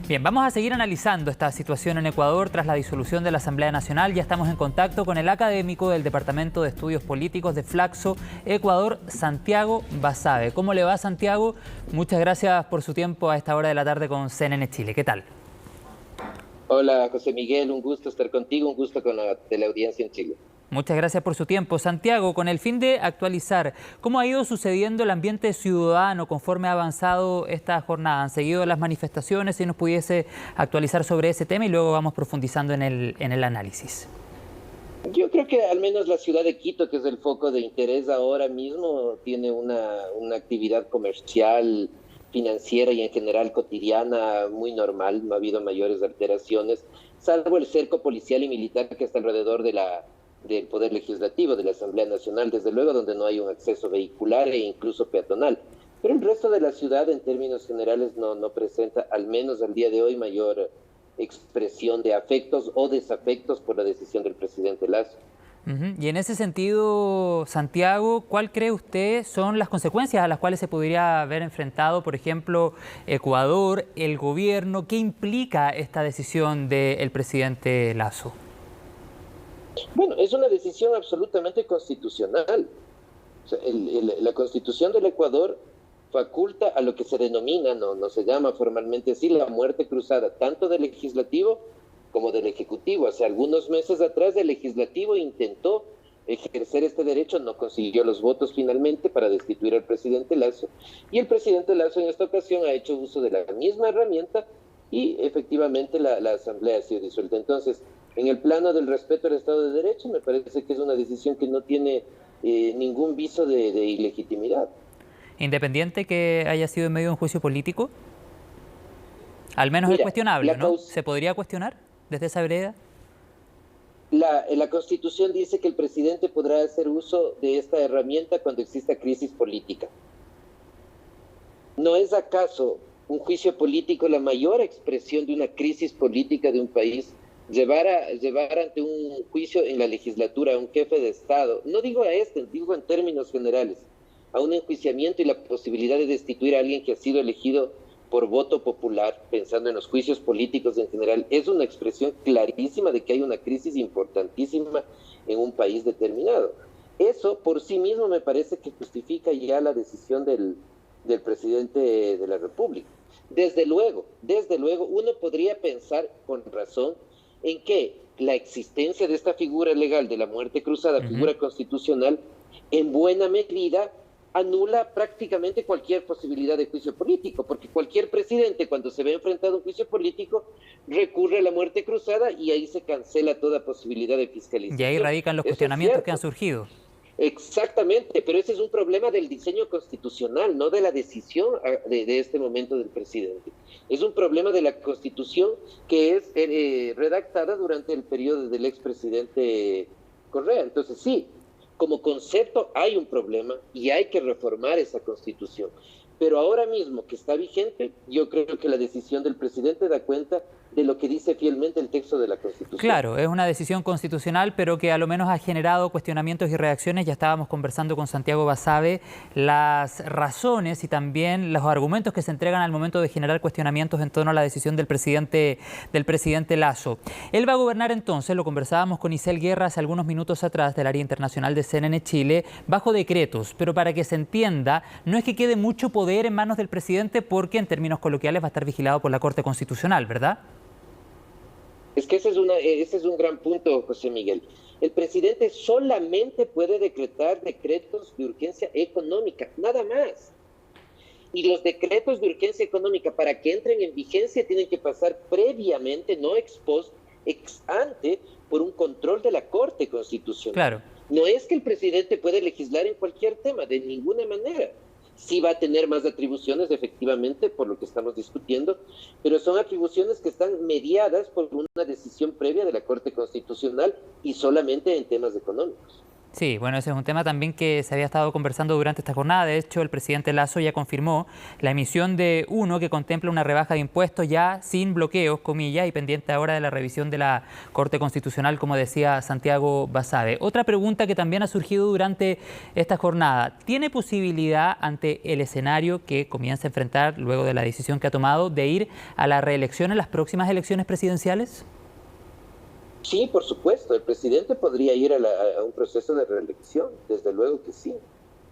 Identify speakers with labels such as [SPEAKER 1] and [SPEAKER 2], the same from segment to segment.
[SPEAKER 1] Bien, vamos a seguir analizando esta situación en Ecuador tras la disolución de la Asamblea Nacional. Ya estamos en contacto con el académico del Departamento de Estudios Políticos de Flaxo, Ecuador, Santiago Basabe. ¿Cómo le va, Santiago? Muchas gracias por su tiempo a esta hora de la tarde con CNN Chile. ¿Qué tal?
[SPEAKER 2] Hola, José Miguel, un gusto estar contigo, un gusto con la teleaudiencia en Chile.
[SPEAKER 1] Muchas gracias por su tiempo. Santiago, con el fin de actualizar, ¿cómo ha ido sucediendo el ambiente ciudadano conforme ha avanzado esta jornada? ¿Han seguido las manifestaciones? Si nos pudiese actualizar sobre ese tema y luego vamos profundizando en el análisis.
[SPEAKER 2] Yo creo que al menos la ciudad de Quito, que es el foco de interés ahora mismo, tiene una actividad comercial, financiera y en general cotidiana muy normal. No ha habido mayores alteraciones, salvo el cerco policial y militar que está alrededor del Poder Legislativo, de la Asamblea Nacional, desde luego, donde no hay un acceso vehicular e incluso peatonal. Pero el resto de la ciudad, en términos generales, no presenta, al menos al día de hoy, mayor expresión de afectos o desafectos por la decisión del presidente Lasso.
[SPEAKER 1] Y en ese sentido, Santiago, ¿cuál cree usted son las consecuencias a las cuales se podría haber enfrentado, por ejemplo, Ecuador, el gobierno? ¿Qué implica esta decisión del presidente Lasso?
[SPEAKER 2] Bueno, es una decisión absolutamente constitucional. O sea, la Constitución del Ecuador faculta a lo que se denomina, no se llama formalmente así, la muerte cruzada, tanto del legislativo como del ejecutivo. Hace algunos meses atrás el legislativo intentó ejercer este derecho, no consiguió los votos finalmente para destituir al presidente Lasso, y el presidente Lasso en esta ocasión ha hecho uso de la misma herramienta y efectivamente la Asamblea ha sido disuelta. Entonces, en el plano del respeto al Estado de Derecho, me parece que es una decisión que no tiene ningún viso de ilegitimidad.
[SPEAKER 1] Independiente que haya sido en medio de un juicio político, al menos es
[SPEAKER 2] Mira,
[SPEAKER 1] cuestionable, ¿no? ¿Se podría cuestionar desde esa vereda?
[SPEAKER 2] La Constitución dice que el presidente podrá hacer uso de esta herramienta cuando exista crisis política. ¿No es acaso un juicio político la mayor expresión de una crisis política de un país? Llevar ante un juicio en la legislatura a un jefe de Estado, no digo a este, digo en términos generales, a un enjuiciamiento y la posibilidad de destituir a alguien que ha sido elegido por voto popular, pensando en los juicios políticos en general, es una expresión clarísima de que hay una crisis importantísima en un país determinado. Eso por sí mismo me parece que justifica ya la decisión del presidente de la República. Desde luego, uno podría pensar con razón en que la existencia de esta figura legal de la muerte cruzada, figura constitucional, en buena medida anula prácticamente cualquier posibilidad de juicio político, porque cualquier presidente cuando se ve enfrentado a un juicio político recurre a la muerte cruzada y ahí se cancela toda posibilidad de fiscalización.
[SPEAKER 1] Y ahí radican los cuestionamientos que han surgido.
[SPEAKER 2] Exactamente, pero ese es un problema del diseño constitucional, no de la decisión de este momento del presidente. Es un problema de la Constitución que es redactada durante el periodo del expresidente Correa. Entonces sí, como concepto hay un problema y hay que reformar esa Constitución. Pero ahora mismo que está vigente, yo creo que la decisión del presidente da cuenta de lo que dice fielmente el texto de la Constitución.
[SPEAKER 1] Claro, es una decisión constitucional, pero que a lo menos ha generado cuestionamientos y reacciones. Ya estábamos conversando con Santiago Basabe las razones y también los argumentos que se entregan al momento de generar cuestionamientos en torno a la decisión del presidente Lasso. Él va a gobernar entonces, lo conversábamos con Isel Guerra hace algunos minutos atrás del área internacional de CNN Chile, bajo decretos, pero para que se entienda, no es que quede mucho poder en manos del presidente porque en términos coloquiales va a estar vigilado por la Corte Constitucional, ¿verdad?
[SPEAKER 2] Es que ese es un gran punto, José Miguel. El presidente solamente puede decretar decretos de urgencia económica, nada más. Y los decretos de urgencia económica, para que entren en vigencia, tienen que pasar previamente, no ex post, ex ante, por un control de la Corte Constitucional.
[SPEAKER 1] Claro.
[SPEAKER 2] No es que el presidente puede legislar en cualquier tema, de ninguna manera. Sí va a tener más atribuciones, efectivamente, por lo que estamos discutiendo, pero son atribuciones que están mediadas por una decisión previa de la Corte Constitucional y solamente en temas económicos.
[SPEAKER 1] Sí, bueno, ese es un tema también que se había estado conversando durante esta jornada. De hecho, el presidente Lasso ya confirmó la emisión de uno que contempla una rebaja de impuestos ya sin bloqueos, comillas, y pendiente ahora de la revisión de la Corte Constitucional, como decía Santiago Basabe. Otra pregunta que también ha surgido durante esta jornada. ¿Tiene posibilidad ante el escenario que comienza a enfrentar luego de la decisión que ha tomado de ir a la reelección en las próximas elecciones presidenciales?
[SPEAKER 2] Sí, por supuesto, el presidente podría ir a un proceso de reelección, desde luego que sí,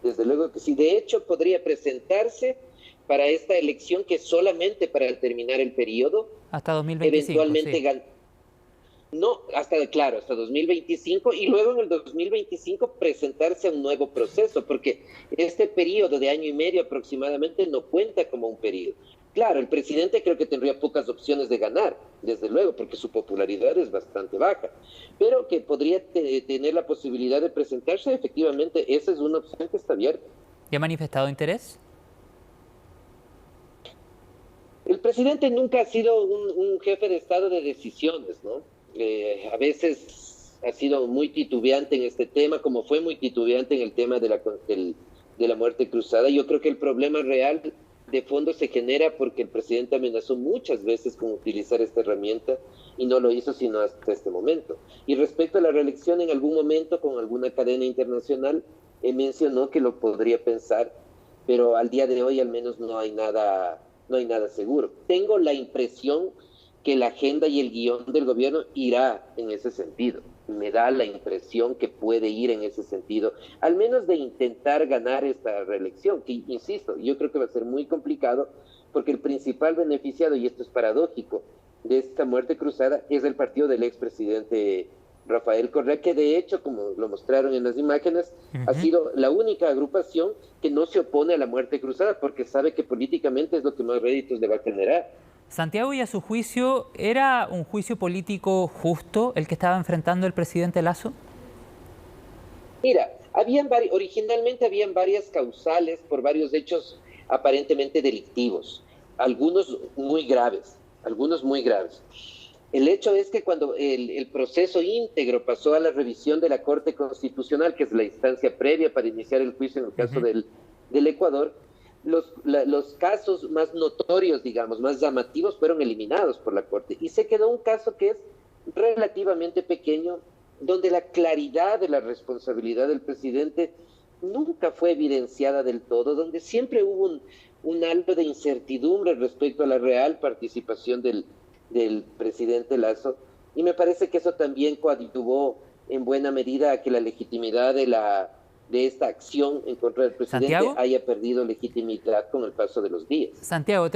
[SPEAKER 2] desde luego que sí. De hecho, podría presentarse para esta elección que solamente para terminar el periodo,
[SPEAKER 1] Hasta 2025,
[SPEAKER 2] eventualmente
[SPEAKER 1] sí.
[SPEAKER 2] no, claro, hasta 2025 y luego en el 2025 presentarse a un nuevo proceso, porque este periodo de año y medio aproximadamente no cuenta como un periodo. Claro, el presidente creo que tendría pocas opciones de ganar, desde luego, porque su popularidad es bastante baja, pero que podría tener la posibilidad de presentarse, efectivamente, esa es una opción que está abierta.
[SPEAKER 1] ¿Ya ha manifestado interés?
[SPEAKER 2] El presidente nunca ha sido un jefe de Estado de decisiones, ¿no? A veces ha sido muy titubeante en este tema, como fue muy titubeante en el tema de la muerte cruzada. Yo creo que el problema real de fondo se genera porque el presidente amenazó muchas veces con utilizar esta herramienta y no lo hizo sino hasta este momento. Y respecto a la reelección, en algún momento con alguna cadena internacional, mencionó que lo podría pensar, pero al día de hoy al menos no hay nada seguro. Tengo la impresión que la agenda y el guión del gobierno irá en ese sentido. Me da la impresión que puede ir en ese sentido, al menos de intentar ganar esta reelección, que insisto, yo creo que va a ser muy complicado porque el principal beneficiado, y esto es paradójico, de esta muerte cruzada es el partido del expresidente Rafael Correa, que de hecho, como lo mostraron en las imágenes, ha sido la única agrupación que no se opone a la muerte cruzada porque sabe que políticamente es lo que más réditos le va a generar.
[SPEAKER 1] Santiago, y a su juicio, ¿era un juicio político justo el que estaba enfrentando el presidente Lasso?
[SPEAKER 2] Mira, originalmente habían varias causales por varios hechos aparentemente delictivos, algunos muy graves. El hecho es que cuando el proceso íntegro pasó a la revisión de la Corte Constitucional, que es la instancia previa para iniciar el juicio en el caso del Ecuador, los casos más notorios, digamos, más llamativos, fueron eliminados por la Corte. Y se quedó un caso que es relativamente pequeño, donde la claridad de la responsabilidad del presidente nunca fue evidenciada del todo, donde siempre hubo un algo de incertidumbre respecto a la real participación del presidente Lasso, y me parece que eso también coadyuvó en buena medida a que la legitimidad de esta acción en contra del presidente
[SPEAKER 1] Santiago,
[SPEAKER 2] haya perdido legitimidad con el paso de los días.
[SPEAKER 1] Santiago,